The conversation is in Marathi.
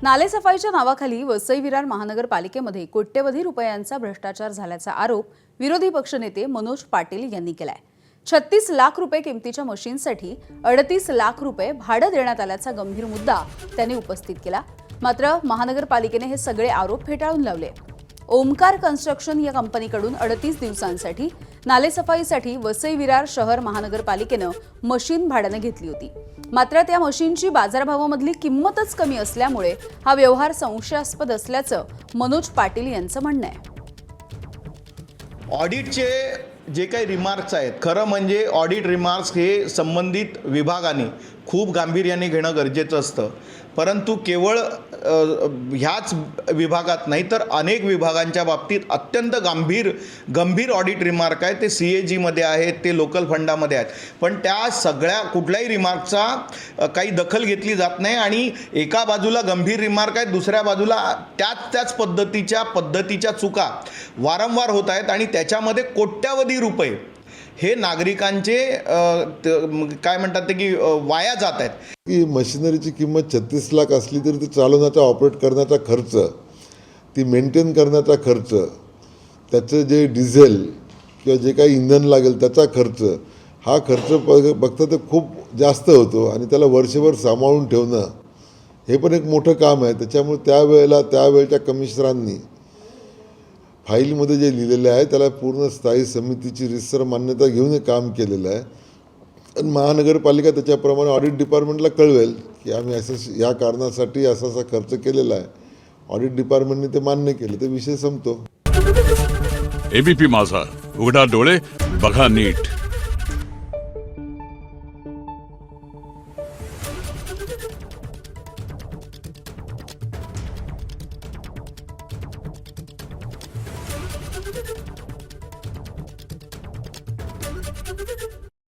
नालेसफाईच्या नावाखाली वसई विरार महानगरपालिकेमध्ये कोट्यवधी रुपयांचा भ्रष्टाचार झाल्याचा आरोप विरोधी पक्षनेते मनोज पाटील यांनी केलाय। 36 लाख रुपये किमतीच्या मशीनसाठी 38 लाख रुपये भाडं देण्यात आल्याचा गंभीर मुद्दा त्यांनी उपस्थित केला। मात्र महानगरपालिकेने हे सगळे आरोप फेटाळून लावले। ओमकार कन्स्ट्रक्शन या कंपनीकडून 38 दिवसांसाठी नालेसफाईसाठी वसई विरार शहर महानगरपालिकेनं मशीन भाड्याने घेतली होती। मात्र त्या मशीनची बाजारभावामधली किंमतच कमी असल्यामुळे हा व्यवहार संशयास्पद असल्याचं मनोज पाटील यांचं म्हणणं आहे। ऑडिटचे जे काही रिमार्क्स आहेत, खरं म्हणजे ऑडिट रिमार्क्स हे संबंधित विभागाने खूप गांभीर्याने घेणं गरजेचं असतं। परंतु केवळ ह्याच विभागात नाही तर अनेक विभागांच्या बाबतीत अत्यंत गंभीर ऑडिट रिमार्क आहे। ते CAG मध्ये आहेत, ते लोकल फंडामध्ये आहेत, पण त्या सगळ्या कुठल्याही रिमार्कचा काही दखल घेतली जात नाही आणि एका बाजूला गंभीर रिमार्क आहेत, दुसऱ्या बाजूला त्याच पद्धतीच्या चुका वारंवार होत आहेत आणि त्याच्यामध्ये कोट्यवधी रुपये हे नागरिकांचे काय म्हणतात ते की वाया जात आहेत। की मशिनरीची किंमत 36 लाख असली तरी ती चालवण्याचा ऑपरेट करण्याचा खर्च, ती मेंटेन करण्याचा खर्च, त्याचं जे डिझेल किंवा जे काही इंधन लागेल त्याचा खर्च, हा खर्च बघता तर खूप जास्त होतो आणि त्याला वर्षभर सांभाळून ठेवणं हे पण एक मोठं काम आहे। त्याच्यामुळे त्यावेळच्या कमिशनरांनी फाईलमध्ये जे लिहिलेलं आहे त्याला पूर्ण स्थायी समितीची रितसर मान्यता घेऊन हे काम केलेलं आहे आणि महानगरपालिका त्याच्याप्रमाणे ऑडिट डिपार्टमेंटला कळवेल की आम्ही असं या कारणासाठी असा खर्च केलेला आहे। ऑडिट डिपार्टमेंटने ते मान्य केलं, ते विषय संपतो। ABP माझा, उघडा डोळे बघा नीट। Thank you.